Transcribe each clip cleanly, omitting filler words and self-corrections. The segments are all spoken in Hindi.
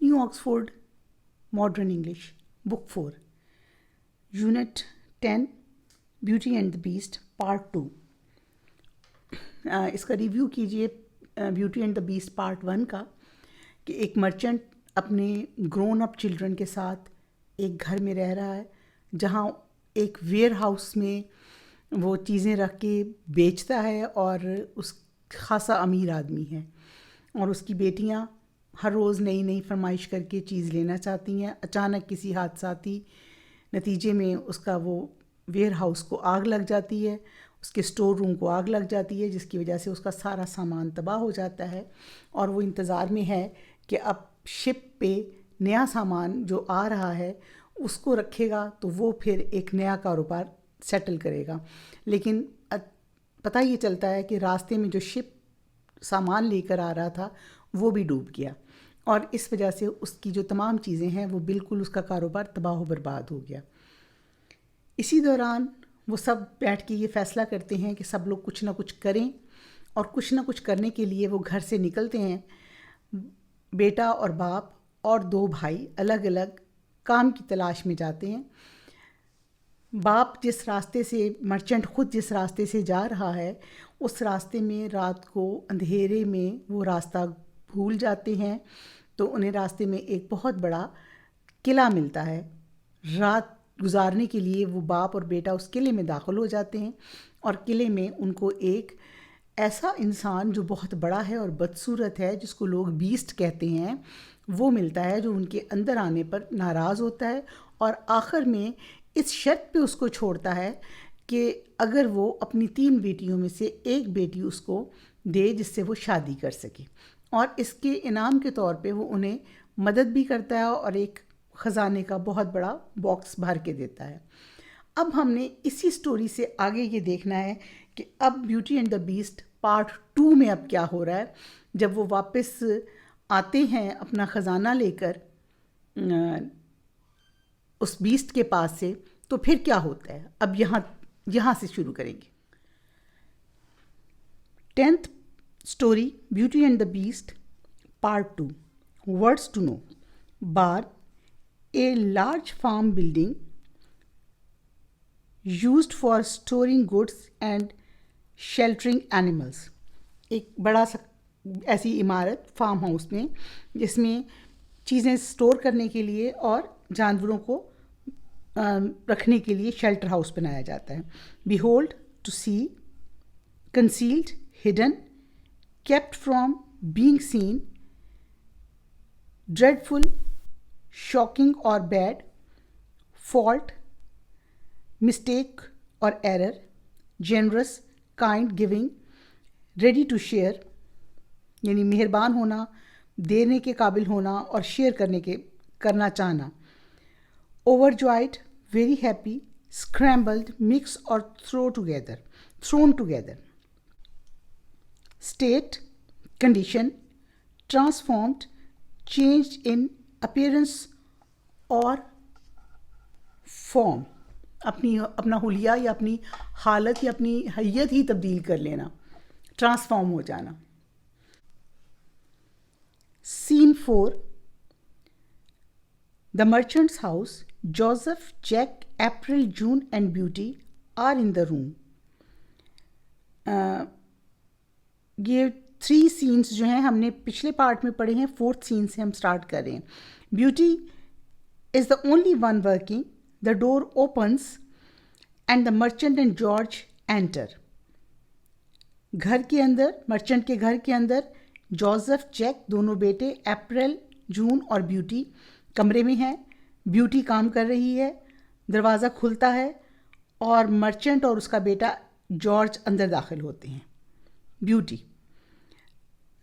New Oxford modern English book 4 unit 10 beauty and the Beast part 2। इसका रिव्यू कीजिए beauty and the Beast part 1 का कि एक मर्चेंट अपने ग्रोन अप चिल्ड्रन के साथ एक घर में रह रहा है जहाँ एक वेयर हाउस में वो चीज़ें रख के बेचता है और उस खासा अमीर आदमी है और उसकी बेटियाँ हर रोज़ नई नई फरमाइश करके चीज़ लेना चाहती हैं। अचानक किसी हादसाती नतीजे में उसका वो वेयर हाउस को आग लग जाती है, उसके स्टोर रूम को आग लग जाती है, जिसकी वजह से उसका सारा सामान तबाह हो जाता है और वो इंतज़ार में है कि अब शिप पे नया सामान जो आ रहा है उसको रखेगा तो वो फिर एक नया कारोबार सेटल करेगा। लेकिन पता ये चलता है कि रास्ते में जो शिप सामान लेकर आ रहा था वो भी डूब गया और इस वजह से उसकी जो तमाम चीज़ें हैं वो बिल्कुल उसका कारोबार तबाह बर्बाद हो गया। इसी दौरान वो सब बैठ के ये फ़ैसला करते हैं कि सब लोग कुछ ना कुछ करें और कुछ ना कुछ करने के लिए वो घर से निकलते हैं। बेटा और बाप और 2 भाई अलग अलग काम की तलाश में जाते हैं। बाप जिस रास्ते से मर्चेंट ख़ुद जिस रास्ते से जा रहा है उस रास्ते में रात को अंधेरे में वो रास्ता भूल जाते हैं तो उन्हें रास्ते में एक बहुत बड़ा किला मिलता है। रात गुजारने के लिए वो बाप और बेटा उस किले में दाखिल हो जाते हैं और किले में उनको एक ऐसा इंसान जो बहुत बड़ा है और बदसूरत है, जिसको लोग बीस्ट कहते हैं, वो मिलता है जो उनके अंदर आने पर नाराज़ होता है और आखिर में इस शर्त पे उसको छोड़ता है कि अगर वो अपनी 3 बेटियों में से एक बेटी उसको दे जिससे वो शादी कर सके, और इसके इनाम के तौर पे वो उन्हें मदद भी करता है और एक ख़जाने का बहुत बड़ा बॉक्स भर के देता है। अब हमने इसी स्टोरी से आगे ये देखना है कि अब beauty and the Beast part 2 में अब क्या हो रहा है। जब वो वापस आते हैं अपना ख़जाना लेकर उस बीस्ट के पास से, तो फिर क्या होता है अब यहाँ से शुरू करेंगे। 10th story Beauty and the Beast part 2 words to know. Barn a large farm building used for storing goods and sheltering animals। एक बड़ा सा ऐसी इमारत फार्म हाउस में जिसमें चीज़ें स्टोर करने के लिए और जानवरों को रखने के लिए शेल्टर हाउस बनाया जाता है। Behold, to see, concealed, hidden, kept from being seen, dreadful, shocking और बैड, फॉल्ट, मिस्टेक और error, generous, kind, giving, ready to share यानी मेहरबान होना, देने के काबिल होना और शेयर करना चाहना, overjoyed, very happy, scrambled, mix और thrown together, state, condition, transformed, changed in appearance और फॉर्म, अपना हुलिया या अपनी हालत या अपनी हैयत ही तब्दील कर लेना, ट्रांसफॉर्म हो जाना। Scene 4 the merchant's house. Joseph, Jack, April, June and Beauty are in the room. ये 3 सीन्स जो हैं हमने पिछले पार्ट में पढ़े हैं, 4th सीन से हम स्टार्ट कर रहे हैं। Beauty is the only one working, the door opens and the merchant and George enter. घर के अंदर, मर्चेंट के घर के अंदर जोसेफ, जैक, दोनों बेटे, अप्रैल, जून और ब्यूटी कमरे में हैं। ब्यूटी काम कर रही है, दरवाज़ा खुलता है और मर्चेंट और उसका बेटा जॉर्ज अंदर दाखिल होते हैं। Beauty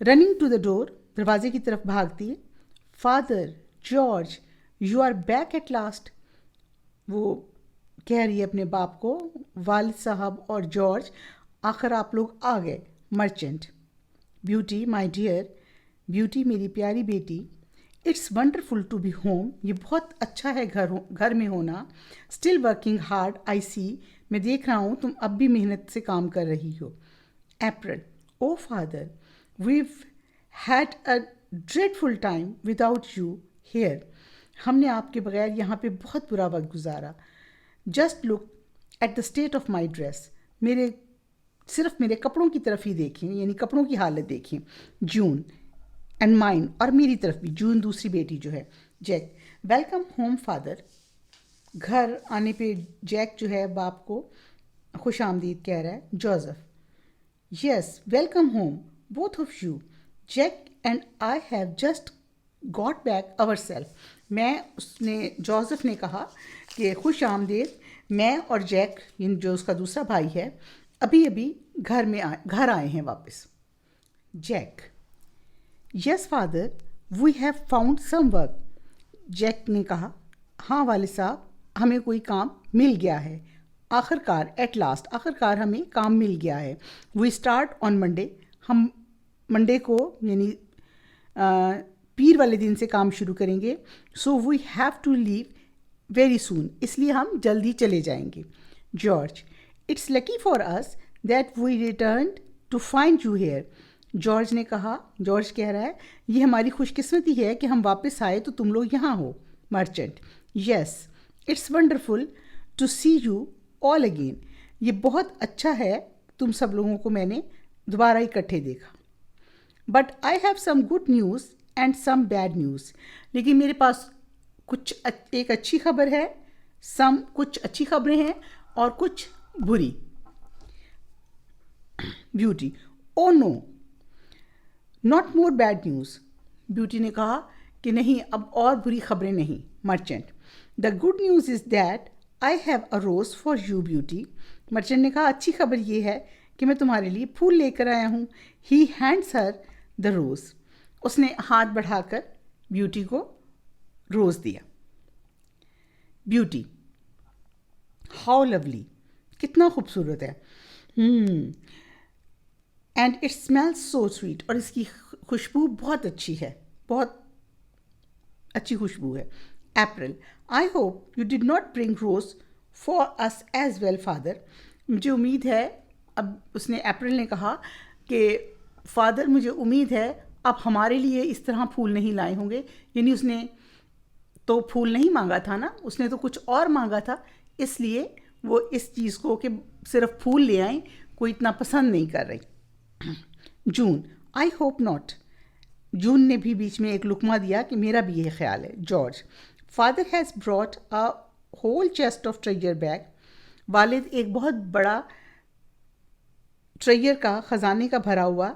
running to the door, दरवाजे की तरफ भागती है। Father, George, you are back at last. वो कह रही है अपने बाप को, वालिद साहब और जॉर्ज, आखिर आप लोग आ गए। Merchant, Beauty, my dear, Beauty मेरी प्यारी बेटी, it's wonderful to be home, ये बहुत अच्छा है घर में होना। Still working hard, I see, मैं देख रहा हूँ तुम अब भी मेहनत से काम कर रही हो। अप्रैल, ओ father, we've had a dreadful time without you here. हमने आपके बगैर यहाँ पे बहुत बुरा वक्त गुजारा. Just look at the state of my dress. सिर्फ मेरे कपड़ों की तरफ ही देखें, यानी कपड़ों की हालत देखें. जून एंड माइन, और मेरी तरफ भी. जून दूसरी बेटी जो है. Jack, welcome home father. घर आने पे जैक जो है बाप को खुश आमदीद कह रहा है. Joseph, yes welcome home both of you. Jack and I have just got back our self. Joseph ने कहा कि खुश आमदीद, मैं और जैक जो उसका दूसरा भाई है अभी अभी घर आए हैं वापस. Jack, yes father we have found some work. Jack ने कहा, हाँ वाले साहब, हमें कोई काम मिल गया है. आखिरकार, एट लास्ट, आखिरकार हमें काम मिल गया है. We start on Monday. हम मंडे को यानी पीर वाले दिन से काम शुरू करेंगे. So we have to leave very soon, इसलिए हम जल्दी चले जाएंगे. George, it's lucky for us that we return to find you here. George कह रहा है, ये हमारी खुशकिस्मती है कि हम वापस आए तो तुम लोग यहाँ हो. Merchant, yes it's wonderful to see you all again. ये बहुत अच्छा है, तुम सब लोगों को मैंने दोबारा इकट्ठे देखा. But I have some good news and some bad news. लेकिन मेरे पास एक अच्छी खबर है, कुछ अच्छी खबरें हैं और कुछ बुरी. Beauty, oh no not more bad news. Beauty ने कहा कि नहीं, अब और बुरी खबरें नहीं. Merchant, the good news is that I have a rose for you Beauty. Merchant ने कहा, अच्छी खबर ये है कि मैं तुम्हारे लिए फूल लेकर आया हूँ. ही हैंड्स हर द रोज़. उसने हाथ बढ़ाकर ब्यूटी को रोज़ दिया. ब्यूटी, हाउ लवली, कितना खूबसूरत है. And it smells so sweet, और इसकी खुशबू बहुत अच्छी है, बहुत अच्छी खुशबू है. April, I hope you did not bring rose for us as well father. मुझे उम्मीद है, अब उसने अप्रैल ने कहा कि फादर मुझे उम्मीद है आप हमारे लिए इस तरह फूल नहीं लाए होंगे. यानी उसने तो फूल नहीं मांगा था ना, उसने तो कुछ और मांगा था, इसलिए वो इस चीज़ को कि सिर्फ फूल ले आए कोई इतना पसंद नहीं कर रही. जून, आई होप नॉट. जून ने भी बीच में एक लुकमा दिया कि मेरा भी यह ख्याल है. George, father has brought a whole chest of treasure bag. वालिद एक बहुत बड़ा ट्रेजर का, ख़जाने का भरा हुआ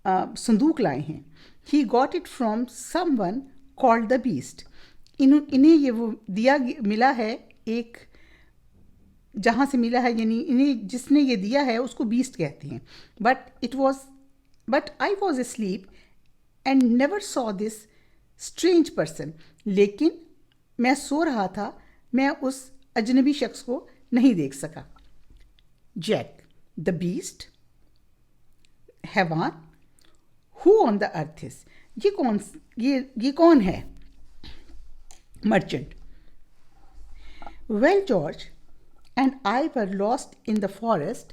संदूक लाए हैं. He got it from someone called the beast. इन्हें ये वो मिला है, एक जहाँ से मिला है, यानी इन्हें जिसने ये दिया है उसको बीस्ट कहते हैं. But I was asleep and never saw this strange person. लेकिन मैं सो रहा था, मैं उस अजनबी शख्स को नहीं देख सका. जैक, द बीस्ट, हैवान, who on the earth is. ये कौन है. Merchant, well George and I were lost in the forest.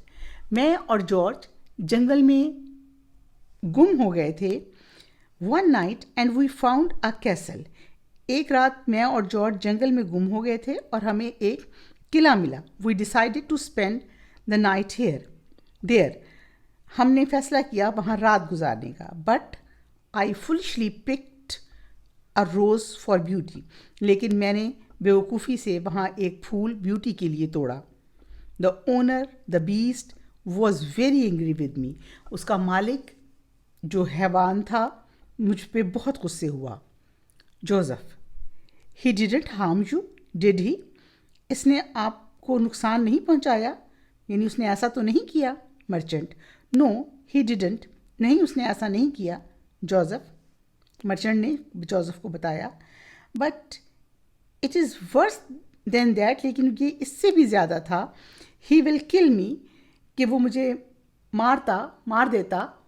मैं और जॉर्ज जंगल में गुम हो गए थे. One night and we found a castle. एक रात मैं और जॉर्ज जंगल में गुम हो गए थे और हमें एक किला मिला. We decided to spend the night there. हमने फैसला किया वहाँ रात गुजारने का. But I foolishly picked a rose for Beauty. लेकिन मैंने बेवकूफ़ी से वहाँ एक फूल ब्यूटी के लिए तोड़ा. The owner, the Beast, was very angry with me. उसका मालिक जो हैवान था मुझ पे बहुत गुस्से हुआ. Joseph, he didn't harm you did ही. इसने आपको नुकसान नहीं पहुंचाया, यानी उसने ऐसा तो नहीं किया. Merchant, no he didn't. नहीं, उसने ऐसा नहीं किया. जोसेफ, मर्चेंट ने जोसेफ को बताया. But it is worse than that. लेकिन ये इससे भी ज़्यादा था. ही विल किल मी, कि वो मुझे मार देता.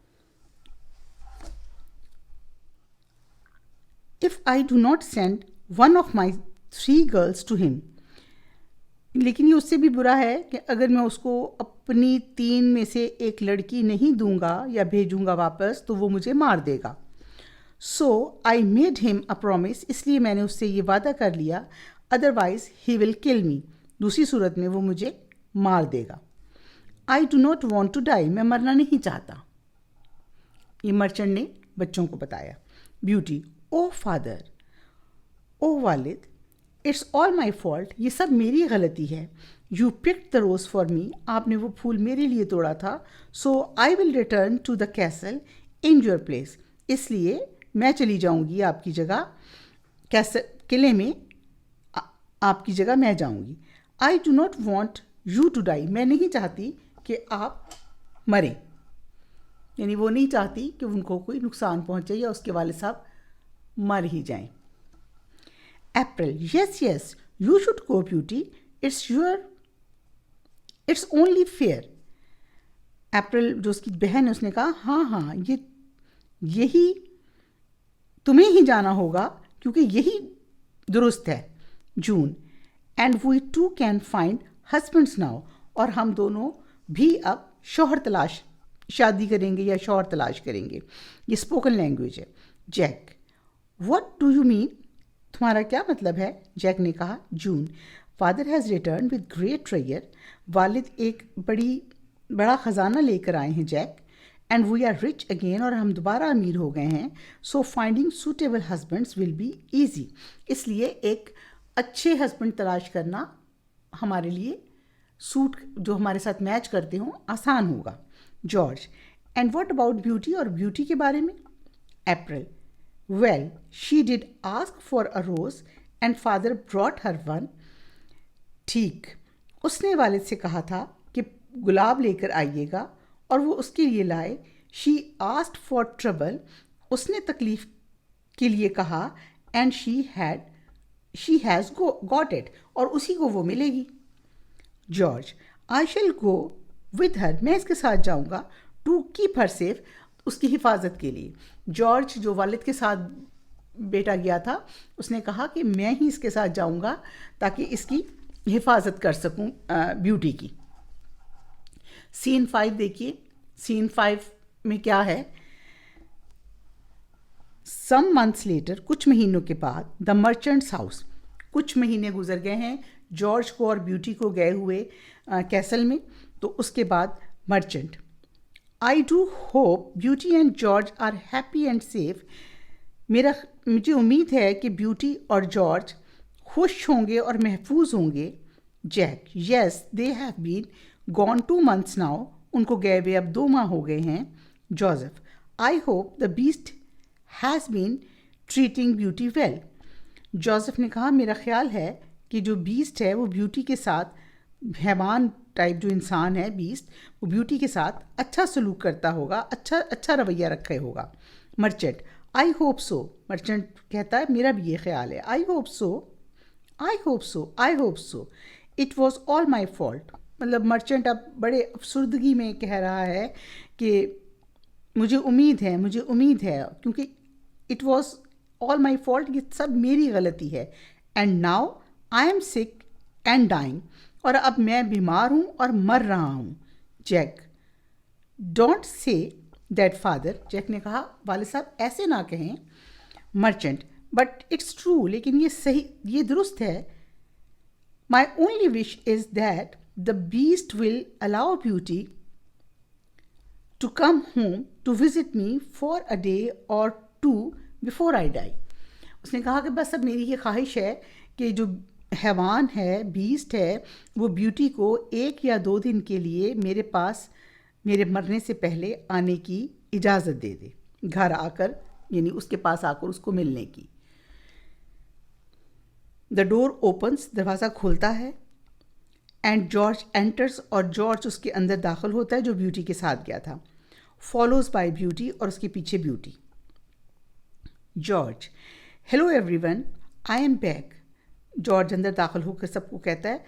If I do not send one of my 3 girls to him. लेकिन ये उससे भी बुरा है कि अगर मैं उसको अपनी 3 में से एक लड़की नहीं दूंगा या भेजूंगा वापस, तो वो मुझे मार देगा. So I made him a promise, इसलिए मैंने उससे ये वादा कर लिया, अदरवाइज ही विल किल मी, दूसरी सूरत में वो मुझे मार देगा। I do not want to die, मैं मरना नहीं चाहता। ये मर्चेंट ने बच्चों को बताया। ब्यूटी, ओ फादर, ओ वालिद, इट्स ऑल माई फॉल्ट, ये सब मेरी गलती है। You picked the rose for me, आपने वो फूल मेरे लिए तोड़ा था। So I will return to the castle in your place, इसलिए मैं चली जाऊंगी आपकी जगह, कैसल किले में आपकी जगह मैं जाऊंगी। I do not want you to die, मैं नहीं चाहती कि आप मरें, यानी वो नहीं चाहती कि उनको कोई नुकसान पहुंचे या उसके वाले साहब मर ही जाएं। April, yes yes you should go beauty, it's only fair. April जो उसकी बहन है उसने कहा हाँ हाँ यही तुम्हें ही जाना होगा क्योंकि यही दुरुस्त है। June, and we too can find husbands now, और हम दोनों भी अब शादी करेंगे या शौहर तलाश करेंगे। ये स्पोकन लैंग्वेज है। Jack, what do you mean, तुम्हारा क्या मतलब है? जैक ने कहा। June, father has return with great treasure, वालिद एक बड़ा ख़जाना लेकर आए हैं Jack, and we are rich again, और हम दोबारा अमीर हो गए हैं। So finding suitable husbands will be easy, इसलिए एक अच्छे हस्बैंड तलाश करना हमारे लिए सूट जो हमारे साथ मैच करते हों आसान होगा। George, and what about beauty, और ब्यूटी के बारे में? April, well she did ask for a rose and father brought her one, ठीक, उसने वालिद से कहा था कि गुलाब लेकर आइएगा और वो उसके लिए लाए। शी आस्क्ड फॉर ट्रबल, उसने तकलीफ के लिए कहा, and she has got it, और उसी को वो मिलेगी। George, I shell go with her, मैं इसके साथ जाऊंगा, टू कीप हर सेफ, उसकी हिफाजत के लिए। जॉर्ज जो वालिद के साथ बेटा गया था उसने कहा कि मैं ही इसके साथ जाऊंगा ताकि इसकी हिफाजत कर सकूं ब्यूटी की। सीन 5 देखिए। सीन 5 में क्या है? सम मंथ्स लेटर, कुछ महीनों के बाद, द मर्चेंट्स हाउस, कुछ महीने गुजर गए हैं जॉर्ज को और ब्यूटी को गए हुए कैसल में, तो उसके बाद merchant, I do hope beauty and George are happy and safe, मुझे उम्मीद है कि ब्यूटी और जॉर्ज खुश होंगे और महफूज होंगे। Jack, yes they have been gone 2 months now, उनको गए हुए अब 2 माह हो गए हैं। Joseph, I hope the beast has been treating Beauty well. Joseph ने कहा मेरा ख्याल है कि जो बीस्ट है वो ब्यूटी के साथ, हैवान टाइप जो इंसान है बीस्ट, वो ब्यूटी के साथ अच्छा सलूक करता होगा, अच्छा रवैया रखे होगा। Merchant, I hope so, merchant कहता है मेरा भी ये ख्याल है। I hope so, I hope so, I hope so, it was all my fault, मतलब मर्चेंट अब बड़े अफसुर्दगी में कह रहा है कि मुझे उम्मीद है क्योंकि it was all my fault, ये सब मेरी गलती है। And now I am sick and dying, और अब मैं बीमार हूँ और मर रहा हूँ। Jack, don't say that father, Jack ने कहा वालिद साहब ऐसे ना कहें। मर्चेंट, बट इट्स ट्रू, लेकिन ये सही, ये दुरुस्त है। My only wish is that the beast will allow Beauty to come home to visit me for a day or 2 before I die. उसने कहा कि बस अब मेरी ये ख्वाहिश है कि जो हैवान है, बीस्ट है, वो ब्यूटी को 1 या 2 दिन के लिए मेरे पास मेरे मरने से पहले आने की इजाज़त दे दे, घर आकर, यानी उसके पास आकर उसको मिलने की। द डोर ओपन्स, दरवाज़ा खुलता है, एंड जॉर्ज एंटर्स, और जॉर्ज उसके अंदर दाखिल होता है जो ब्यूटी के साथ गया था। फॉलोज बाय ब्यूटी, और उसके पीछे beauty. George, hello everyone, I am back. George अंदर दाखिल होकर सबको कहता है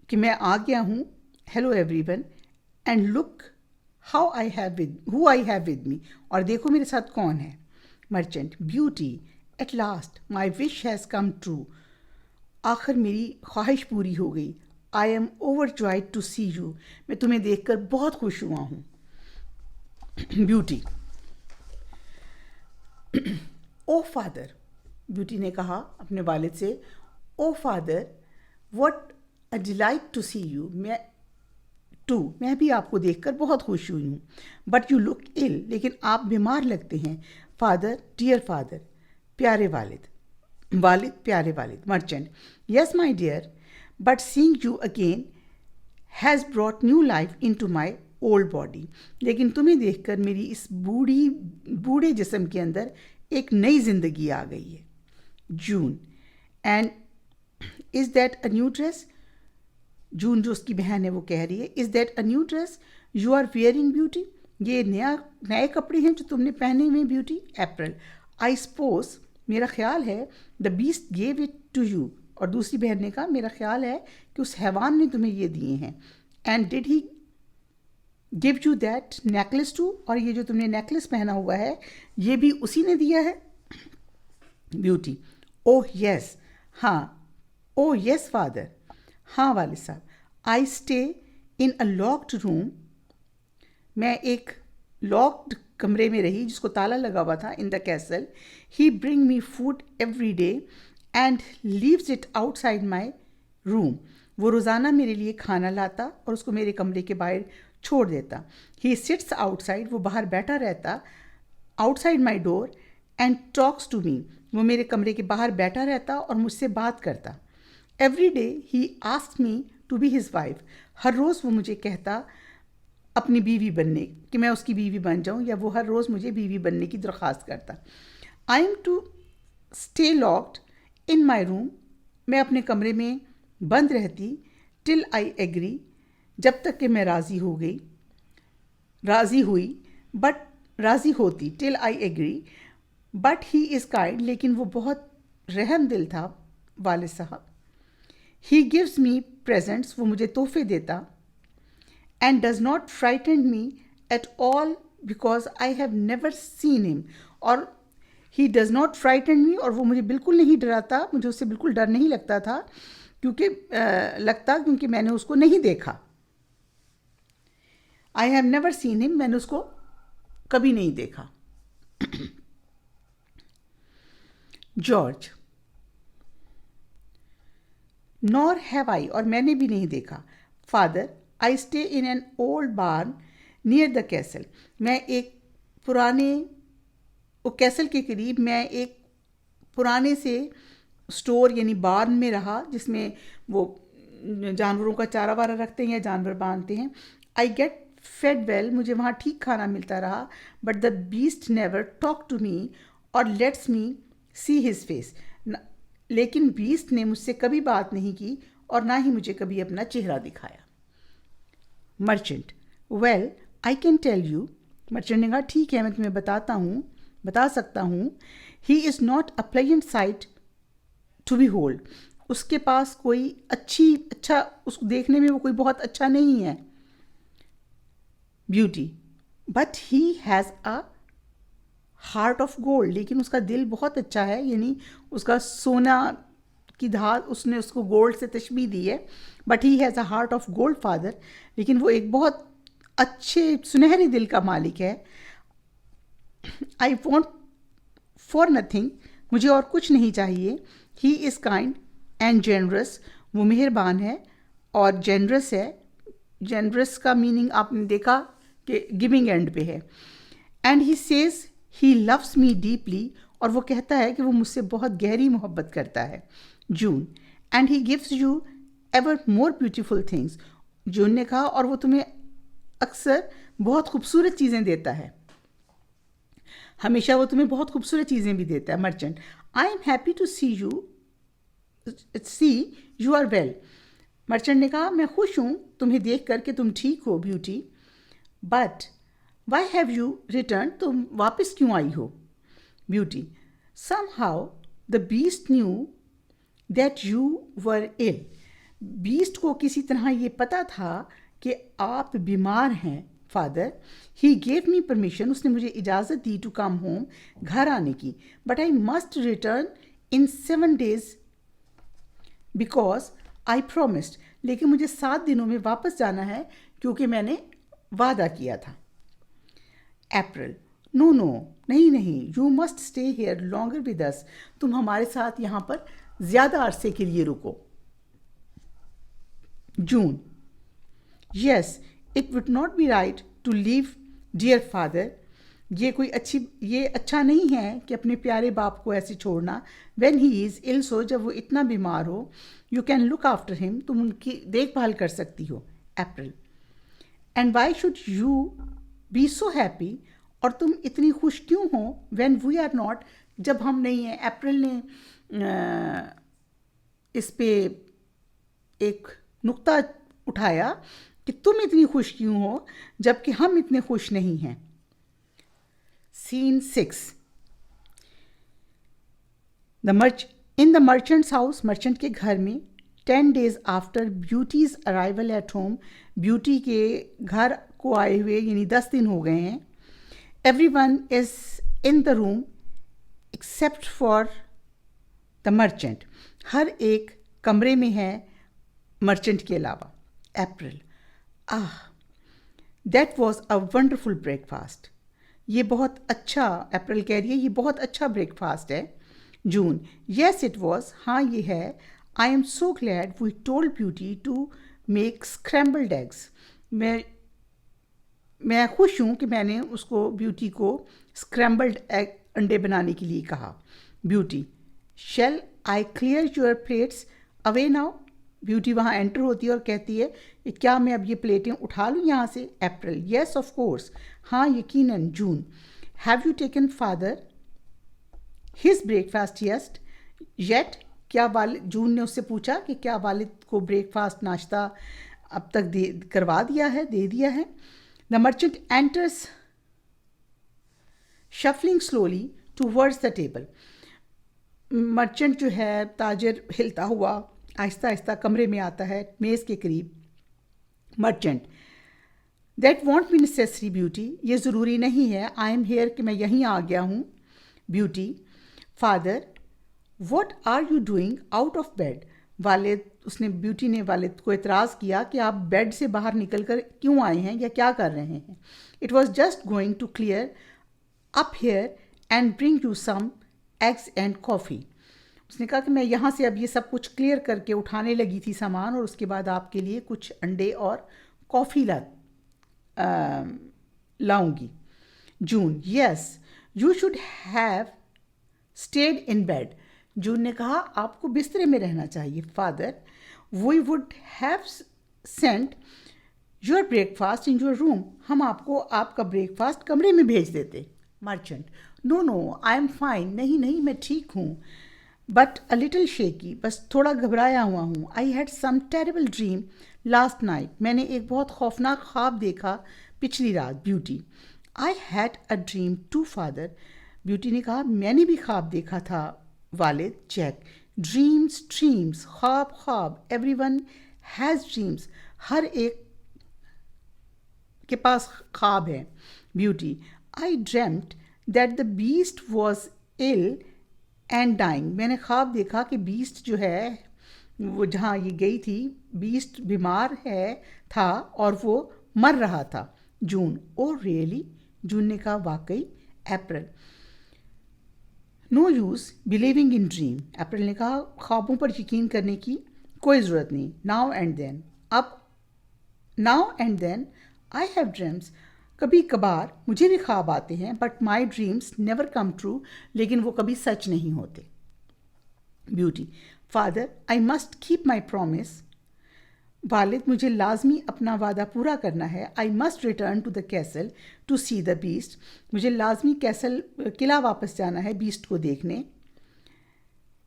कि मैं आ गया हूँ। Hello everyone, and look who I have with me, और देखो मेरे साथ कौन है। Merchant, Beauty, at last my wish has come true, आखिर मेरी ख्वाहिश पूरी हो गई। I am overjoyed to see you, मैं तुम्हें देखकर बहुत खुश हुआ हूँ। ब्यूटी, ओ फादर, ब्यूटी ने कहा अपने वालिद से, oh father, what a delight to see you. मैं भी आपको देखकर बहुत खुश हुई हूँ। बट यू लुक इल, लेकिन आप बीमार लगते हैं। फादर, डियर फादर, प्यारे वालिद। वालिद, प्यारे वालिद। Merchant, yes my dear, but seeing you again has brought new life into my old body. लेकिन तुम्हें देखकर मेरी इस बूढ़े जिस्म के अंदर एक नई जिंदगी आ गई है। June, and is that a new dress. June जो उसकी बहन है वो कह रही है, is that a new dress you are wearing beauty. ये नए कपड़े हैं जो तुमने पहने हुए ब्यूटी। अप्रैल, आई सपोज, मेरा ख्याल है, the beast gave it to you. और दूसरी बहन ने कहा, मेरा ख्याल है कि उस हैवान ने तुम्हें ये दिए हैं। And did he give you that necklace too. और ये जो तुमने नेकलेस पहना हुआ है ये भी उसी ने दिया है। ब्यूटी, ओह यस, हाँ, ओह यस फादर, हाँ वालिद साहब। आई स्टे इन अ लॉक्ड रूम, मैं एक लॉक्ड कमरे में रही जिसको ताला लगा हुआ था, in the castle. He bring me food every day and leaves it outside my room. वो रोज़ाना मेरे लिए खाना लाता और उसको मेरे कमरे के बाहर छोड़ देता। ही सिट्स आउटसाइड, वो बाहर बैठा रहता, outside my door and talks to me. वो मेरे कमरे के बाहर बैठा रहता और मुझसे बात करता। Every day he asked me to be his wife. हर रोज़ वो मुझे कहता अपनी बीवी बनने, कि मैं उसकी बीवी बन जाऊं, या वो हर रोज़ मुझे बीवी बनने की दरख्वास्त करता। I am to stay locked in my room, मैं अपने कमरे में बंद रहती, टिल आई एग्री, जब तक कि मैं राज़ी होती, till I agree. But he is kind, लेकिन वो बहुत रहम दिल था वालिद साहब। ही गिव्स मी प्रेजेंट्स, वो मुझे तोहफे देता। And does not frighten me at all because I have never seen him. और ही डज नॉट फ्राइटन मी, और वो मुझे बिल्कुल नहीं डराता, मुझे उससे बिल्कुल डर नहीं लगता था क्योंकि मैंने उसको नहीं देखा। I have never seen him, मैंने उसको कभी नहीं देखा। जॉर्ज, नॉर हैव आई, और मैंने भी नहीं देखा। Father, I stay in an old barn near the castle, मैं एक पुराने, वो कैसल के करीब मैं एक पुराने से स्टोर यानी बार्न में रहा, जिसमें वो जानवरों का चारा वारा रखते हैं या जानवर बांधते हैं। आई गेट फेड वेल, मुझे वहाँ ठीक खाना मिलता रहा। But the beast never talk to me और lets me see his face, लेकिन बीस्ट ने मुझसे कभी बात नहीं की और ना ही मुझे कभी अपना चेहरा दिखाया। Merchant, well I can tell you, merchant ने कहा ठीक है मैं तुम्हें बता सकता हूँ। He is not a pleasant sight to behold, उसके पास कोई अच्छा उसको देखने में वो कोई बहुत अच्छा नहीं है। Beauty, but he has a heart of gold, लेकिन उसका दिल बहुत अच्छा है, यानी उसका सोना की धार, उसने उसको गोल्ड से तशबीह दी है। But he has a heart of gold father, लेकिन वो एक बहुत अच्छे सुनहरे दिल का मालिक है। आई वॉन्ट फॉर नथिंग, मुझे और कुछ नहीं चाहिए। ही इज़ काइंड एंड जेनरस, वो मेहरबान है और जेनरस है। जेनरस का मीनिंग आपने देखा कि गिविंग एंड पे है। And he says he loves me deeply, और वो कहता है कि वो मुझसे बहुत गहरी मोहब्बत करता है। June, and he gives you ever more beautiful things, June ने कहा, और वो तुम्हें अक्सर बहुत खूबसूरत चीज़ें देता है, हमेशा वो तुम्हें बहुत खूबसूरत चीज़ें भी देता है। Merchant, I am happy to see you are well, merchant ने कहा मैं खुश हूँ तुम्हें देख कर कि तुम ठीक हो। Beauty, but why have you return, तुम वापस क्यों आई हो। Beauty, somehow the Beast knew that you were ill, Beast को किसी तरह ये पता था कि आप बीमार हैं। Father, he gave me permission, उसने मुझे इजाज़त दी टू कम होम, घर आने की। But I must return in 7 days because I promised, लेकिन मुझे 7 दिनों में वापस जाना है क्योंकि मैंने वादा किया था। अप्रैल, नो नो, नहीं नहीं, you must stay here longer with us, तुम हमारे साथ यहाँ पर ज़्यादा अरसे के लिए रुको. June, yes, it would not be right to leave dear father, ये अच्छा नहीं है कि अपने प्यारे बाप को ऐसे छोड़ना. व्हेन ही इज़ इल, सो जब वो इतना बीमार हो. You can look after him, तुम उनकी देखभाल कर सकती हो. April, and why should you be so happy, और तुम इतनी खुश क्यों हो. व्हेन वी आर नॉट, जब हम नहीं हैं. अप्रैल ने इस पे एक नुक्ता उठाया कि तुम इतनी खुश क्यों हो जबकि हम इतने खुश नहीं हैं. Scene 6. In the merchant's house, merchant के घर में, 10 days after Beauty's arrival at home, Beauty के घर को आए हुए यानी 10 दिन हो गए हैं. Everyone is in the room except for the merchant. हर एक कमरे में है मर्चेंट के अलावा. April, that was a wonderful breakfast. ये बहुत अच्छा, अप्रैल कह रही है ये बहुत अच्छा ब्रेकफास्ट है. जून, येस इट वॉज, हाँ ये है. I am so glad we told Beauty to make scrambled eggs. मैं खुश हूँ कि मैंने उसको, ब्यूटी को, स्क्रैम्बल्ड एग, अंडे बनाने के लिए कहा. Beauty, shall I clear your plates away now. Beauty वहाँ एंटर होती है और कहती है क्या मैं अब ये प्लेटें उठा लूँ यहाँ से. अप्रैल, येस ऑफ कोर्स, हाँ यकीनन. June, have you taken father his breakfast yet, क्या वालिद, जून ने उससे पूछा कि क्या वालिद को ब्रेकफास्ट, नाश्ता अब तक करवा दिया है, दे दिया है. The merchant enters shuffling slowly towards the table. Merchant जो है, ताजर, हिलता हुआ आहिस्ता आहिस्ता कमरे में आता है, मेज़ के करीब. Merchant, that want be necessary beauty, ये ज़रूरी नहीं है. आई एम हेयर, कि मैं यहीं आ गया हूँ. Beauty, father, what are you doing out of bed. वालिद, उसने, ब्यूटी ने वालिद को एतराज़ किया कि आप बेड से बाहर निकल कर क्यों आए हैं या क्या कर रहे हैं. It was just going to clear up here and bring you some eggs and coffee. उसने कहा कि मैं यहाँ से अब ये सब कुछ क्लियर करके उठाने लगी थी सामान, और उसके बाद आपके लिए कुछ अंडे और कॉफ़ी लाऊंगी. June, yes, you should have stayed in bed. June ने कहा आपको बिस्तरे में रहना चाहिए. Father, we would have sent your breakfast in your room, हम आपको आपका ब्रेकफास्ट कमरे में भेज देते. Merchant, no no, I am fine, नहीं नहीं मैं ठीक हूँ. बट अ लिटिल शेकी, बस थोड़ा घबराया हुआ हूँ. I had some terrible dream last night, मैंने एक बहुत खौफनाक ख्वाब देखा पिछली रात. Beauty, I had a dream too father. Beauty ने कहा मैंने भी ख्वाब देखा था वालिद. चेक, ड्रीम्स ड्रीम्स, ख्वाब ख्वाब. एवरीवन हैज़ ड्रीम्स, हर एक के पास ख्वाब है. Beauty, I dreamt that the Beast was ill and dying. मैंने ख्वाब देखा कि बीस्ट जो है, वो जहाँ ये गई थी, बीस्ट बीमार था और वो मर रहा था. जून, ओ रियली. जून ने कहा वाकई. April, no use believing in dream. April ने कहा ख्वाबों पर यकीन करने की कोई ज़रूरत नहीं. नाउ एंड देन, अब now and then I have dreams, कभी कभार मुझे भी ख्वाब आते हैं. But my dreams never come true, लेकिन वो कभी सच नहीं होते. Beauty, father, I must keep my promise. वालिद, मुझे लाजमी अपना वादा पूरा करना है. I must return to the castle to see the Beast. मुझे लाजमी किला वापस जाना है बीस्ट को देखने.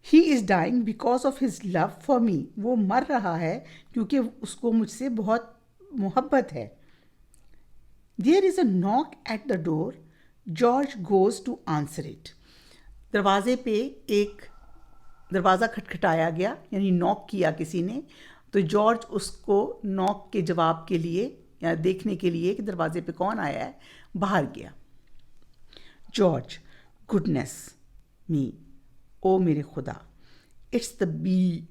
He is dying because of his love for me. वो मर रहा है क्योंकि उसको मुझसे बहुत मोहब्बत है. There is a knock at the door. George goes to answer it. दरवाजे पे एक दरवाज़ा खटखटाया गया, यानी नॉक किया किसी ने. तो जॉर्ज उसको नॉक के जवाब के लिए या देखने के लिए कि दरवाजे पे कौन आया है, बाहर गया. जॉर्ज, गुडनेस मी, ओ मेरे खुदा. इट्स द बी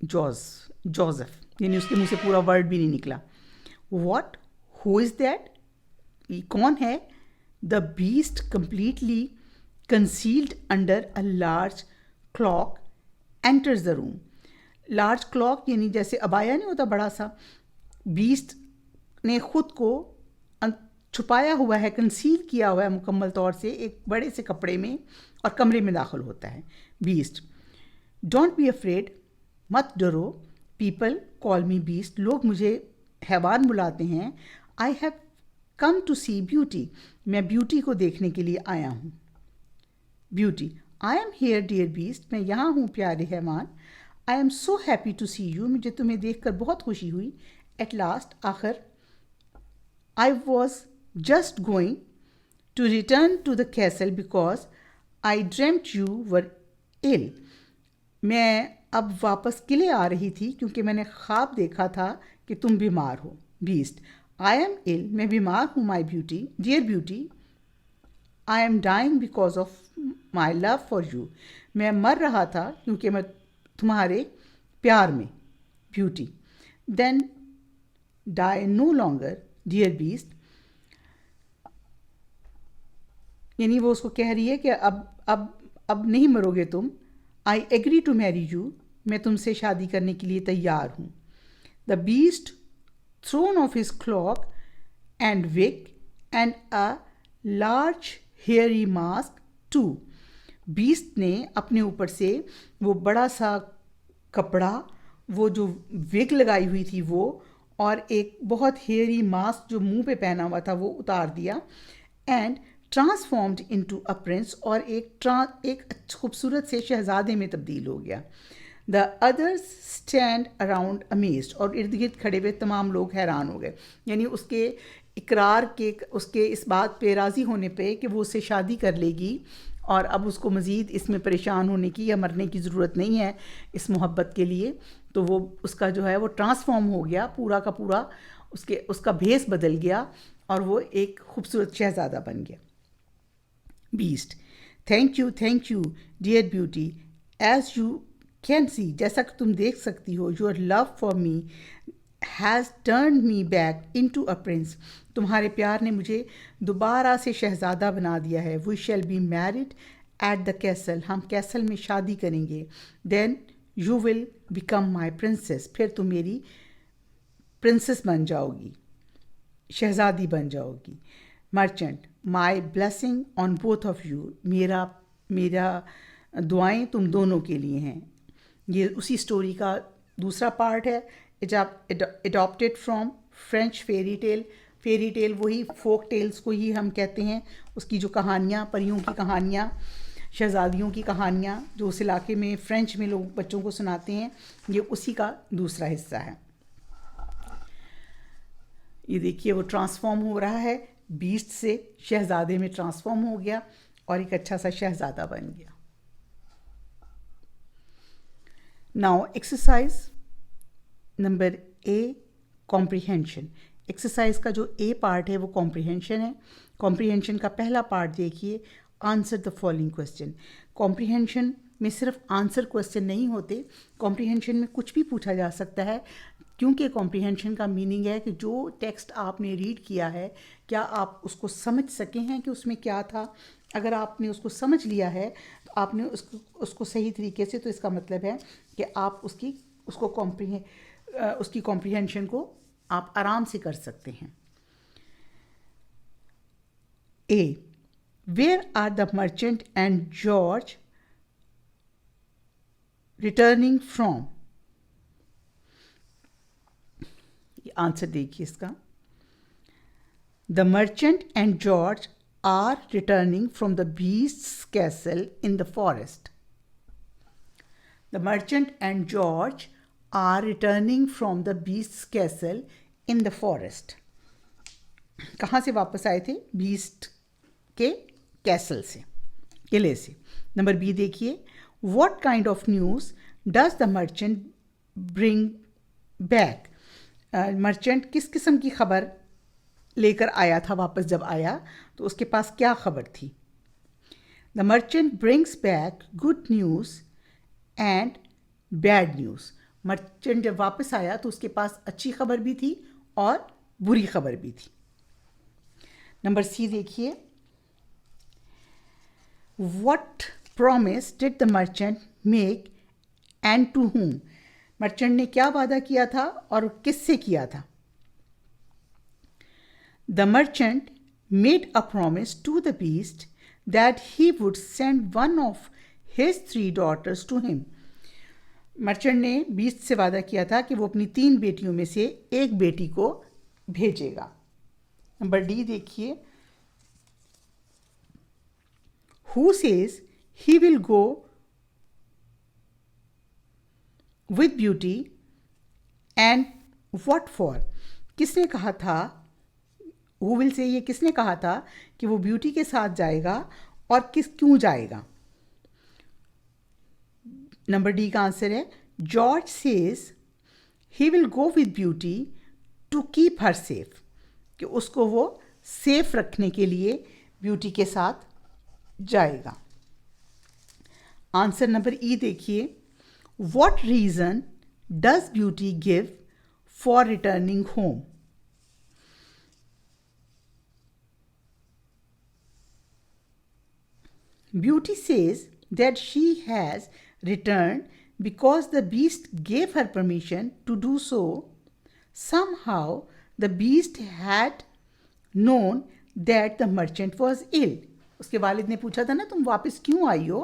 जोसेफ, यानी उसके मुंह से पूरा वर्ड भी नहीं निकला. व्हाट, हु इज़ दैट, कौन है. The beast completely concealed under a large clock enters the room. Large clock यानी जैसे अबाया नहीं होता बड़ा सा, बीस्ट ने खुद को छुपाया हुआ है, कंसील किया हुआ है मुकम्मल तौर से एक बड़े से कपड़े में और कमरे में दाखिल होता है. बीस्ट. डोंट बी अफ्रेड, मत डरो. पीपल कॉल मी बीस्ट, लोग मुझे हैवान बुलाते हैं. I have come to see beauty, मैं ब्यूटी को देखने के लिए आया हूँ. Beauty. I am here dear beast, मैं यहाँ हूँ प्यारे हैवान. I am so happy to see you, मुझे तुम्हें देखकर बहुत खुशी हुई. एट लास्ट, आखिर. I was just going to return to the castle because I dreamt you were ill. मैं अब वापस किले आ रही थी क्योंकि मैंने ख्वाब देखा था कि तुम बीमार हो. बीस्ट. I am ill, मैं बीमार हूँ my beauty, dear beauty. I am dying because of my love for you. मैं मर रहा था क्योंकि मैं तुम्हारे प्यार में. Beauty. Then die no longer, dear beast. यानी वो उसको कह रही है कि अब नहीं मरोगे तुम. I agree to marry you, मैं तुमसे शादी करने के लिए तैयार हूँ. The Beast thrown off his cloak and wig and a large hairy mask too. Beast ने अपने ऊपर से वो बड़ा सा कपड़ा, वो जो विग लगाई हुई थी वो, और एक बहुत हेयरी मास्क जो मुंह पे पहना हुआ था वो उतार दिया. And transformed into a prince, और एक खूबसूरत से शहजादे में तब्दील हो गया. The others stand around amazed, और इर्द गिर्द खड़े हुए तमाम लोग हैरान हो गए. यानी उसके इकरार के, उसके इस बात पे राज़ी होने पे कि वो उससे शादी कर लेगी और अब उसको मज़ीद इसमें परेशान होने की या मरने की ज़रूरत नहीं है इस मोहब्बत के लिए. तो वो उसका जो है वो ट्रांसफॉर्म हो गया, पूरा का पूरा उसका भेस बदल गया और वो एक खूबसूरत शहज़ादा बन गया. Beast. Thank you, dear beauty. As you can see, जैसा कि तुम देख सकती हो, your love for me has turned me back into a prince. तुम्हारे प्यार ने मुझे दोबारा से शहज़ादा बना दिया है. We shall be married at the castle. हम कैसल में शादी करेंगे. Then you will become my princess. फिर तुम मेरी प्रिंसेस बन जाओगी, शहज़ादी बन जाओगी. Merchant. My blessing on both of you, मेरा दुआएं तुम दोनों के लिए हैं. ये उसी स्टोरी का दूसरा पार्ट है, adopted from French fairy tale. वही फोक टेल्स को ही हम कहते हैं. उसकी जो कहानियाँ, परियों की कहानियाँ, शहज़ादियों की कहानियाँ जो उस इलाके में फ्रेंच में लोग बच्चों को सुनाते हैं, ये उसी का दूसरा हिस्सा है. ये देखिए वो ट्रांसफॉर्म हो रहा है, बीस्ट से शहज़ादे में ट्रांसफॉर्म हो गया और एक अच्छा सा शहज़ादा बन गया. Now exercise number A, comprehension. Exercise का जो ए पार्ट है वो कॉम्प्रिहेंशन है. कॉम्प्रिहेंशन का पहला पार्ट देखिए, answer the following question. Comprehension में सिर्फ आंसर क्वेश्चन नहीं होते, कॉम्प्रिहेंशन में कुछ भी पूछा जा सकता है, क्योंकि कॉम्प्रिहेंशन का मीनिंग है कि जो टेक्स्ट आपने रीड किया है क्या आप उसको समझ सके हैं कि उसमें क्या था. अगर आपने उसको समझ लिया है तो आपने उसको सही तरीके से, तो इसका मतलब है कि आप उसकी कॉम्प्रिहेंशन को आप आराम से कर सकते हैं. A, where are the merchant and George returning from. Answer देखिए इसका. The merchant and George are returning from the beast's castle in the forest. The merchant and George are returning from the beast's castle in the forest. कहाँ से वापस आए थे? बीस्ट के कैसल से, किले से. नंबर बी देखिए, what kind of news does the merchant bring back. Merchant किस किस्म की खबर लेकर आया था वापस, जब आया तो उसके पास क्या खबर थी? The merchant brings back good news and bad news. Merchant जब वापस आया तो उसके पास अच्छी खबर भी थी और बुरी खबर भी थी. नंबर सी देखिए, What promise did the merchant make and to whom? Merchant ने क्या वादा किया था और किससे किया था? The merchant made a promise to the beast that he would send one of his 3 daughters to him. Merchant ने बीस्ट से वादा किया था कि वो अपनी 3 बेटियों में से एक बेटी को भेजेगा. नंबर डी देखिए. Who says he will go with beauty and what for? किसने कहा था? Who will say, ये किसने कहा था कि वो ब्यूटी के साथ जाएगा और क्यों जाएगा? नंबर डी का आंसर है George says he will go with Beauty to keep her safe, कि उसको वो सेफ रखने के लिए ब्यूटी के साथ जाएगा. आंसर नंबर ई देखिए. What reason does Beauty give for returning home? Beauty says that she has returned because the beast gave her permission to do so. Somehow, the beast had known that the merchant was ill. उसके वालिद ने पूछा था ना, तुम वापस क्यों आई हो?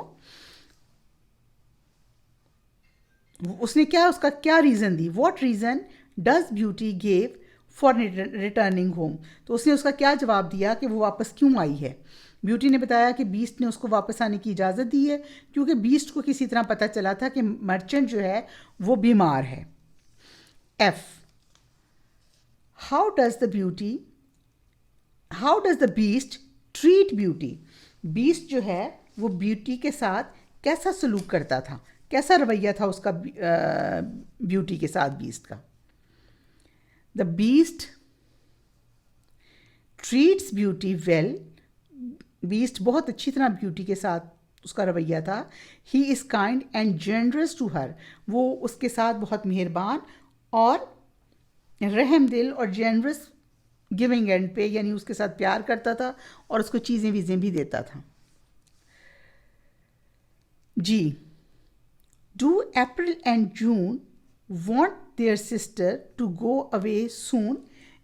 उसने क्या, उसका क्या reason the? What reason does beauty give for returning home? तो उसने उसका क्या जवाब दिया कि वो वापस क्यों आई है? ब्यूटी ने बताया कि बीस्ट ने उसको वापस आने की इजाज़त दी है क्योंकि बीस्ट को किसी तरह पता चला था कि मर्चेंट जो है वो बीमार है. F. How does the beast treat beauty? Beast जो है वो ब्यूटी के साथ कैसा सलूक करता था, कैसा रवैया था उसका ब्यूटी के साथ बीस्ट का? The Beast treats Beauty well. Beast बहुत अच्छी तरह ब्यूटी के साथ उसका रवैया था. He is kind and generous to her. वो उसके साथ बहुत मेहरबान और रहम दिल और जेनरस गिविंग एंड पे, यानी उसके साथ प्यार करता था और उसको चीज़ें वीज़ें भी देता था. जी. Do April and June want their sister to go away soon?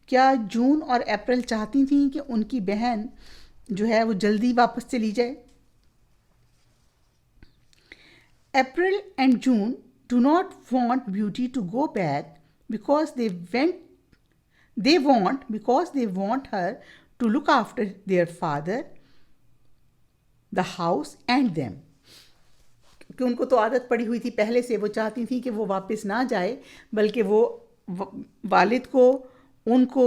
क्या जून और अप्रैल चाहती थी कि उनकी बहन जो है वो जल्दी वापस चली जाए? April and June do not want beauty to go back because they want her to look after their father, the house and them. क्योंकि उनको तो आदत पड़ी हुई थी पहले से, वो चाहती थी कि वो वापस ना जाए बल्कि वो वालिद को, उनको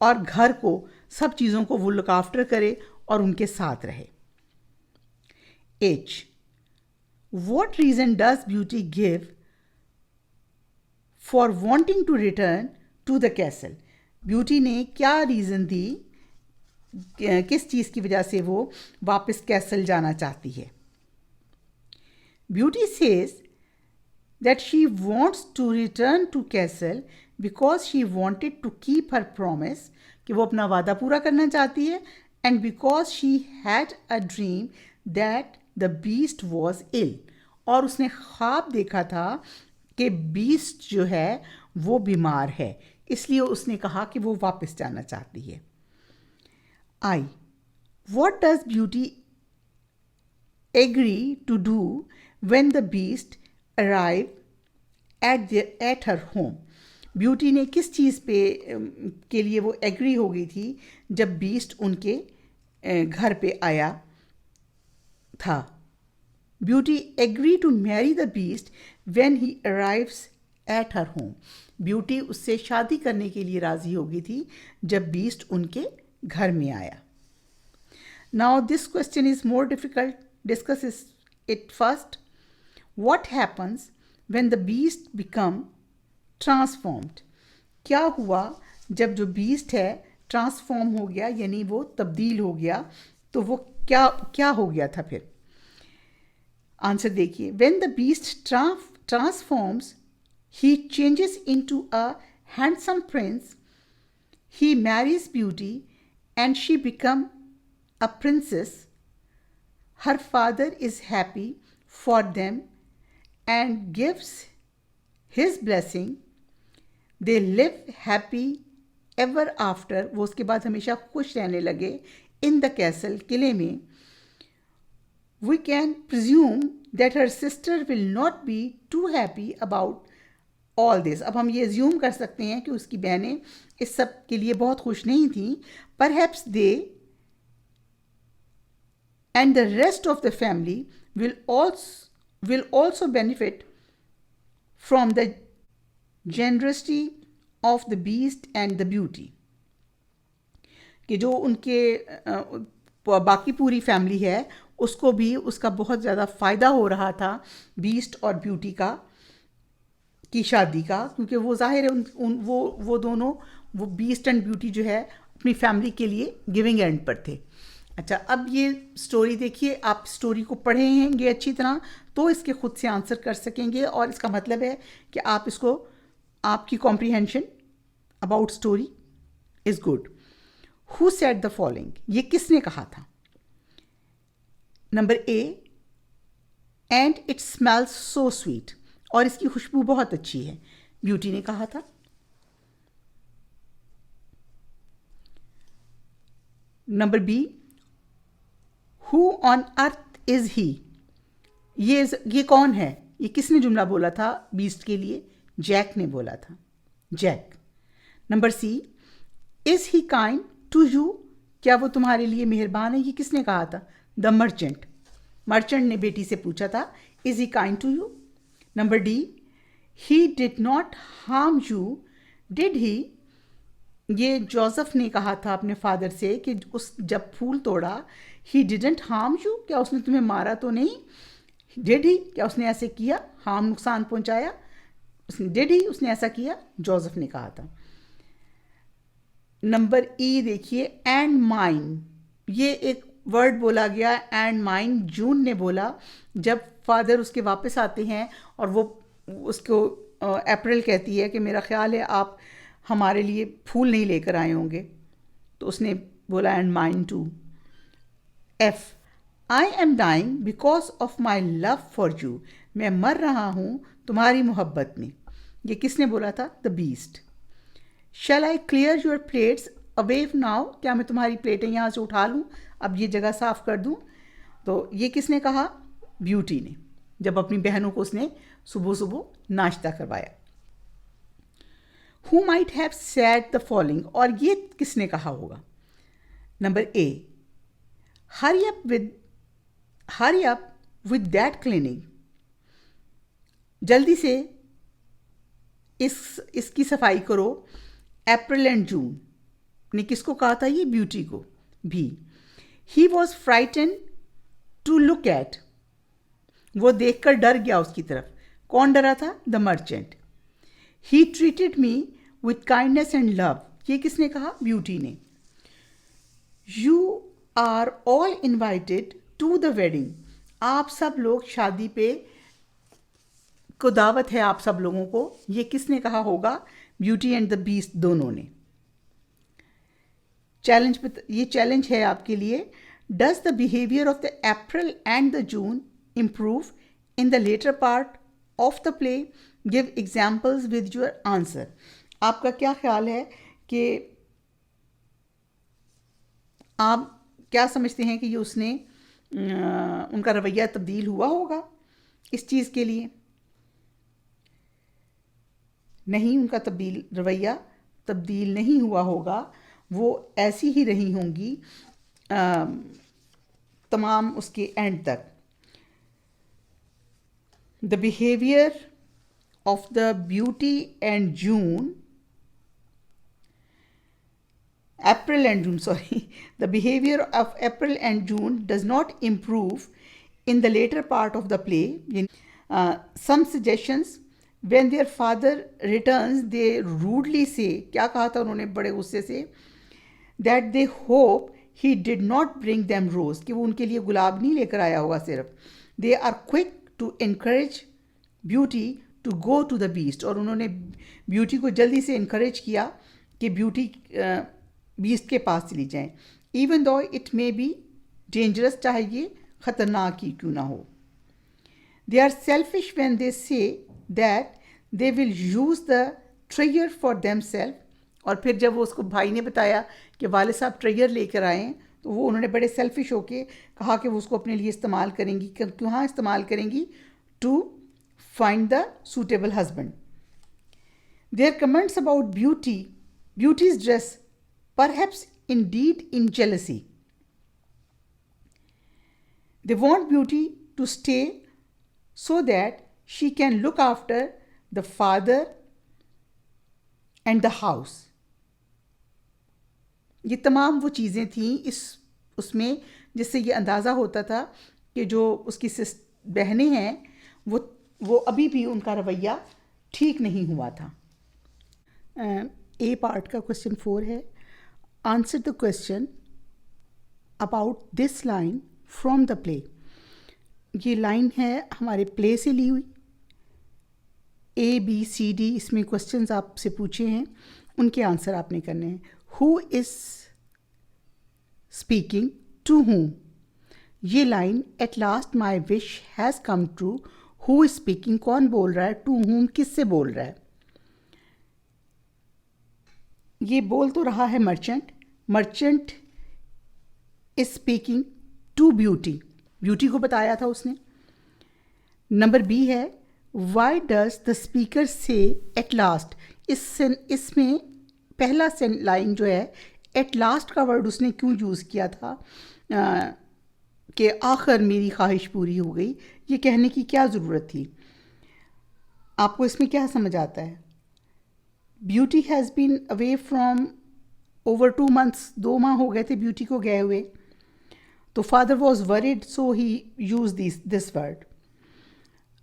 और घर को, सब चीज़ों को वो लुक आफ्टर करे और उनके साथ रहे. H. What reason does beauty give for wanting to return to the castle? Beauty ने क्या रीज़न दी, किस चीज़ की वजह से वो वापस कैसल जाना चाहती है? Beauty says that she wants to return to castle because she wanted to keep her promise, कि वो अपना वादा पूरा करना चाहती है, and because she had a dream that the beast was ill, और उसने ख्वाब देखा था कि बीस्ट जो है वो बीमार है, इसलिए उसने कहा कि वो वापस जाना चाहती है. आई. What does beauty agree to do when the beast arrive at her home? Beauty ने किस चीज़ पे के लिए वो एग्री हो गई थी जब बीस्ट उनके घर पे आया था? Beauty agree to marry the Beast when he arrives at her home. Beauty उससे शादी करने के लिए राज़ी हो गई थी जब बीस्ट उनके घर में आया. Now this question is more difficult. Discuss it first. What happens when the beast become transformed? क्या हुआ जब जो बीस्ट है ट्रांसफॉर्म हो गया, यानी वो तब्दील हो गया, तो वो क्या हो गया था फिर? आंसर देखिए. When the beast transforms he changes into a handsome prince. He marries beauty and she becomes a princess. her father is happy for them and gives his blessing. They live happy ever after. वो उसके बाद हमेशा खुश रहने लगे in the castle, किले में. We can presume that her sister will not be too happy about all this. अब हम ये assume कर सकते हैं कि उसकी बहनें इस सब के लिए बहुत खुश नहीं थीं. Perhaps they and the rest of the family will also benefit from the generosity of the beast and the beauty. कि जो उनके बाकी पूरी फैमिली है उसको भी उसका बहुत ज़्यादा फ़ायदा हो रहा था बीस्ट और ब्यूटी का की शादी का, क्योंकि वो ज़ाहिर है वो दोनों वो बीस्ट एंड ब्यूटी जो है अपनी फैमिली के लिए गिविंग एंड पर थे. अच्छा, अब ये स्टोरी देखिए, आप स्टोरी को पढ़ेंगे अच्छी तरह तो इसके खुद से आंसर कर सकेंगे, और इसका मतलब है कि आप इसको आपकी comprehension about story is good. Who said the following, ये किसने कहा था? Number A, and it smells so sweet, और इसकी खुशबू बहुत अच्छी है, ब्यूटी ने कहा था. Number B, who on earth is he, ये कौन है? ये किसने जुमला बोला था बीस्ट के लिए? जैक ने बोला था, Jack. Number C, is he kind to you, क्या वो तुम्हारे लिए मेहरबान है? ये किसने कहा था? The merchant. मर्चेंट ने बेटी से पूछा था, is he kind to you? Number D, he did not harm you, did he, ये जोसेफ ने कहा था अपने फादर से कि उस जब फूल तोड़ा, ही डिडंट हार्म यू, क्या उसने तुम्हें मारा तो नहीं? डिड ही, क्या उसने ऐसे किया? हार्म, नुकसान पहुंचाया? डिड ही, उसने ऐसा किया? जोसेफ ने कहा था. नंबर ई देखिए, एंड माइन, ये एक वर्ड बोला गया एंड माइन, जून ने बोला जब फादर उसके वापस आते हैं और वो उसको अप्रैल कहती है कि मेरा ख्याल है आप हमारे लिए फूल नहीं लेकर आए होंगे, तो उसने बोला and mine too. F, I am dying because of my love for you, मैं मर रहा हूँ तुम्हारी मोहब्बत में, ये किसने बोला था? The Beast. Shall I clear your plates away now, क्या मैं तुम्हारी प्लेटें यहाँ से उठा लूँ, अब ये जगह साफ कर दूँ? तो ये किसने कहा? ब्यूटी ने, जब अपनी बहनों को उसने सुबह सुबह नाश्ता करवाया. Who might have said the following, और ये किसने कहा होगा? Number A, hurry up with that cleaning, जल्दी से इसकी सफाई करो. अप्रैल एंड जून ने किसको कहा था? ये ब्यूटी को भी. He was frightened to look at, वो देखकर डर गया उसकी तरफ. कौन डरा था? The merchant. He treated me with kindness and love, ये किसने कहा? ब्यूटी ने. You are all invited to the wedding, आप सब लोग शादी पे को दावत है आप सब लोगों को, ये किसने कहा होगा? ब्यूटी एंड द बीस्ट दोनों ने. ये चैलेंज है आपके लिए. Does the behaviour of the April and the June improve in the latter part of the play? Give examples with your answer. आपका क्या ख्याल है कि आप क्या समझते हैं कि ये उसने उनका रवैया तब्दील हुआ होगा इस चीज़ के लिए? नहीं, उनका रवैया तब्दील नहीं हुआ होगा, वो ऐसी ही रही होंगी तमाम उसके एंड तक. The behaviour of the beauty and June, April and June, the behavior of April and June does not improve in the later part of the play. Some suggestions, when their father returns, they rudely say, क्या कहा था उन्होंने बड़े गुस्से से? That they hope he did not bring them rose, कि वो उनके लिए गुलाब नहीं लेकर आया होगा सिर्फ. They are quick to encourage beauty to go to the beast, और उन्होंने ब्यूटी को जल्दी से encourage किया कि ब्यूटी बीस्ट के पास चली जाएं. Even though it may be dangerous, चाहे ये ख़तरनाक ही क्यों ना हो. They are selfish when they say that they will use the treasure for themselves. और फिर जब वो उसको भाई ने बताया कि वाले साहब ट्रेजर लेकर आए हैं, तो वो उन्होंने बड़े सेल्फिश होके कहा कि वो उसको अपने लिए इस्तेमाल करेंगी. कहाँ इस्तेमाल करेंगी? To find the suitable husband. Their comments about Beauty's dress perhaps indeed in jealousy. They want beauty to stay so that she can look after the father and the house. ये तमाम वो चीज़ें थीं उसमें जिससे ये अंदाज़ा होता था कि जो उसकी बहनें हैं वो अभी भी उनका रवैया ठीक नहीं हुआ था. ए पार्ट का क्वेश्चन 4 है. Answer the question about this line from the play. ये लाइन है हमारे प्ले से ली हुई. ABCD इसमें क्वेश्चंस आपसे पूछे हैं, उनके आंसर आपने करने हैं. Who is speaking to whom? ये line at last my wish has come true. Who is speaking? कौन बोल रहा है? To whom? किससे बोल रहा है? ये बोल तो रहा है merchant is speaking to Beauty को बताया था उसने. नंबर बी है why does the speaker say at last. इसमें पहला लाइन जो है एट लास्ट का वर्ड उसने क्यों यूज़ किया था कि आखिर मेरी ख्वाहिश पूरी हो गई. ये कहने की क्या ज़रूरत थी? आपको इसमें क्या समझ आता है? Beauty has been away from over 2 months. 2 माह हो गए थे ब्यूटी को गए हुए. तो father was worried so he use this word.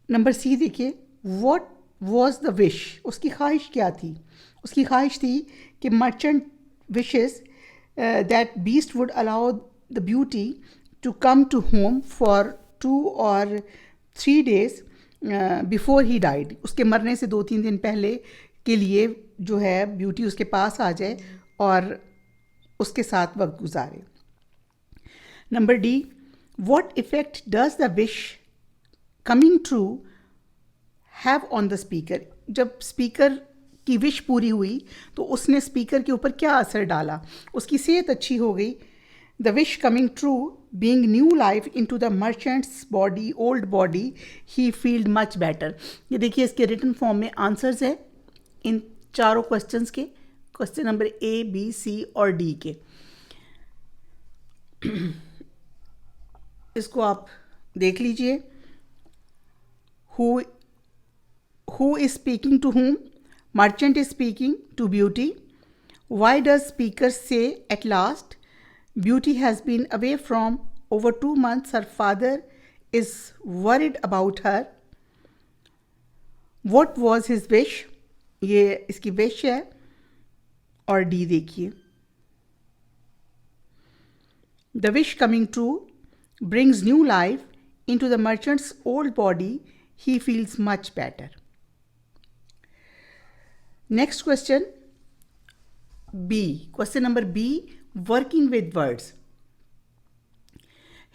Number C देखिए. What was the wish. उसकी ख्वाहिश क्या थी? उसकी ख्वाहिश थी कि merchant wishes that beast would allow the beauty to come to home for 2 or 3 days before he died. उसके मरने से 2-3 दिन पहले के लिए जो है ब्यूटी उसके पास आ जाए और उसके साथ वक्त गुजारे. Number D. What effect does the wish coming true have on the speaker. जब स्पीकर की विश पूरी हुई तो उसने स्पीकर के ऊपर क्या असर डाला? उसकी सेहत अच्छी हो गई. The wish coming true being new life into the merchants body old body he field much better. ये देखिए इसके रिटन फॉर्म में आंसर्स है इन चारों क्वेश्चंस के. Question number A, B, C और डी के. इसको आप देख लीजिए. Who is speaking to whom? Merchant is speaking to beauty. Why does speaker say at last? Beauty has been away from over 2 months. Her father is worried about her. What was his wish? ये इसकी विश है. और डी देखिए. The wish coming true brings new life into the merchant's old body he feels much better. Next question B. Question number B. Working with words.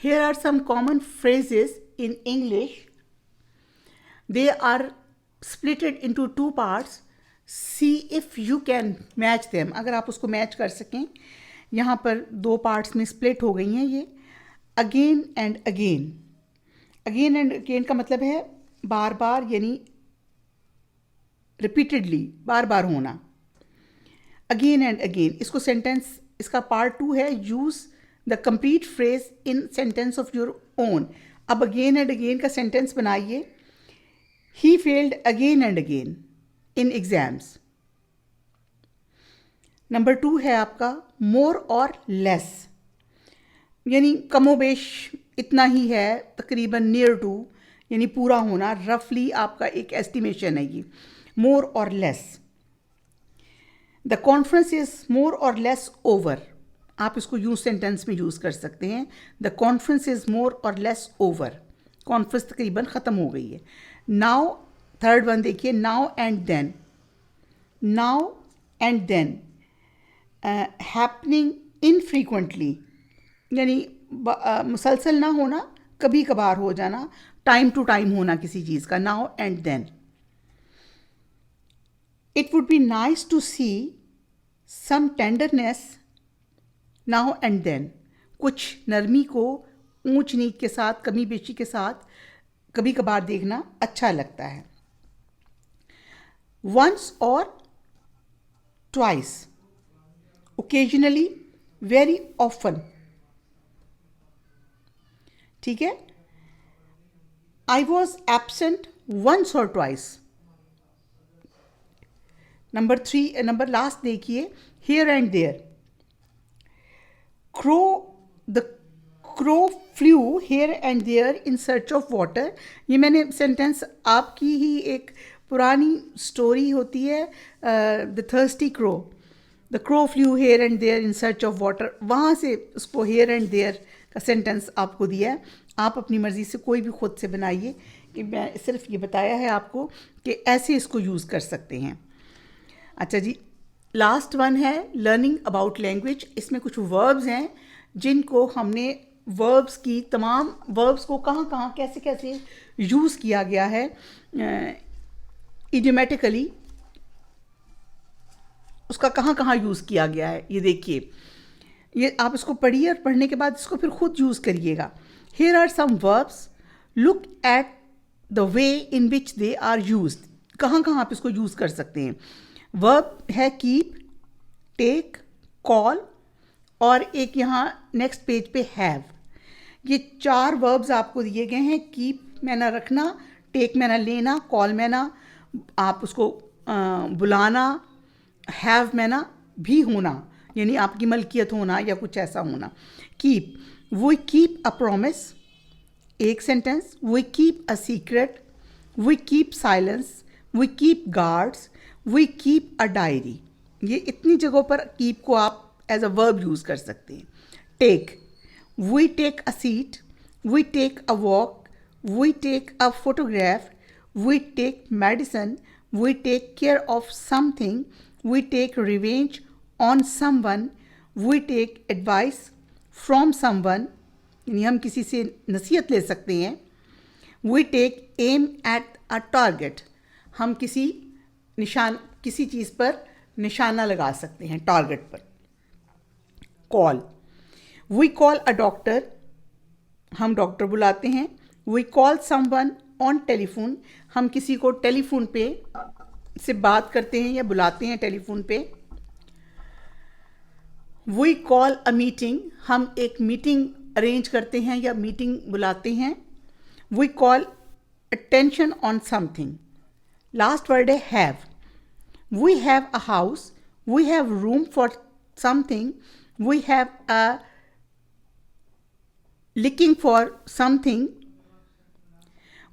Here are some common phrases in English. They are splitted into 2 parts. See if you can match them. अगर आप उसको मैच कर सकें. यहाँ पर 2 पार्ट्स में स्प्लिट हो गई हैं ये. Again and again. Again and again का मतलब है बार बार, यानी रिपीटेडली, बार बार होना. Again and again. इसको सेंटेंस, इसका पार्ट 2 है use the complete phrase in sentence of your own. अब अगेन एंड अगेन का सेंटेंस बनाइए. He failed again and again in exams. Number 2 है आपका मोर और लेस, यानी कमोबेश इतना ही है, तकरीबन नियर टू, यानी पूरा होना, रफली आपका एक एस्टिमेशन है ये. मोर और less. The conference is more और लेस ओवर. आप इसको यूज सेंटेंस में यूज़ कर सकते हैं. द कॉन्फ्रेंस इज मोर और लेस ओवर. कॉन्फ्रेंस तकरीबन ख़त्म हो गई है. नाउ थर्ड वन देखिए. Now and then. Now and then happening infrequently, यानी मुसलसल ना होना, कभी कभार हो जाना, टाइम टू टाइम होना किसी चीज़ का, now and then. It would be nice to see some tenderness now and then. कुछ नरमी को ऊंच नीच के साथ, कमी बेशी के साथ कभी कभार देखना अच्छा लगता है. once or twice, occasionally, very often. ठीक है. I was absent once or twice. Number 3, number last देखिए, here and there. The crow flew here and there in search of water. ये मैंने सेंटेंस, आपकी ही एक पुरानी स्टोरी होती है, the thirsty crow. The crow flew here and there in search of water, वहाँ से उसको हेयर एंड देयर का सेंटेंस आपको दिया है. आप अपनी मर्ज़ी से कोई भी खुद से बनाइए, कि मैं सिर्फ ये बताया है आपको कि ऐसे इसको यूज़ कर सकते हैं. अच्छा जी, लास्ट वन है लर्निंग अबाउट लैंग्वेज. इसमें कुछ वर्ब्स हैं जिनको हमने वर्ब्स की तमाम वर्ब्स को कहाँ कहाँ कैसे कैसे यूज़ किया गया है इडियोमेटिकली, उसका कहाँ कहाँ यूज़ किया गया है. ये देखिए, ये आप इसको पढ़िए और पढ़ने के बाद इसको फिर खुद यूज़ करिएगा. Here are some verbs, look at the way in which they are used. कहाँ कहाँ आप इसको यूज़ कर सकते हैं. वर्ब है कीप, टेक, कॉल, और एक यहाँ नेक्स्ट पेज पे हैव. ये 4 वर्ब्स आपको दिए गए हैं. कीप मैंने रखना, टेक मैंने लेना, कॉल मैंने आप उसको बुलाना, हैव मैंने भी होना, यानी आपकी मलकियत होना या कुछ ऐसा होना. Keep, we keep a promise, एक sentence. We keep a secret, we keep silence, we keep guards, we keep a diary. ये इतनी जगहों पर कीप को आप एज अ वर्ब यूज़ कर सकते हैं. Take, we take a seat, we take a walk, we take a photograph, we take medicine, we take care of something, we take revenge on someone, we take advice from someone, यानी हम किसी से नसीहत ले सकते हैं. We take aim at a target, हम किसी चीज़ पर निशाना लगा सकते हैं, टारगेट पर. Call, we call a doctor, हम डॉक्टर बुलाते हैं. We call someone on telephone, हम किसी को टेलीफोन पे से बात करते हैं या बुलाते हैं टेलीफोन पे. वी कॉल अ मीटिंग, हम एक मीटिंग अरेंज करते हैं या मीटिंग बुलाते हैं. We call attention on something. Last word है have. We have a house, we have room for something, we have a looking for something,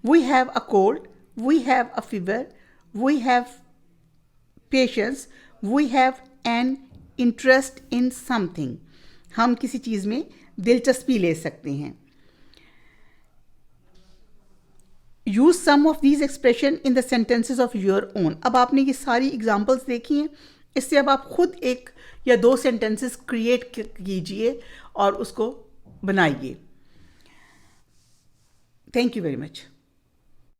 we have a cold, we have a fever, we have patience, we have an interest in something. हम किसी चीज़ में दिलचस्पी ले सकते हैं. Use some of these expression in the sentences of your own. अब आपने ये सारी एग्जाम्पल्स देखी हैं, इससे अब आप खुद 1 या 2 सेंटेंसेस क्रिएट कीजिए और उसको बनाइए. Thank you very much.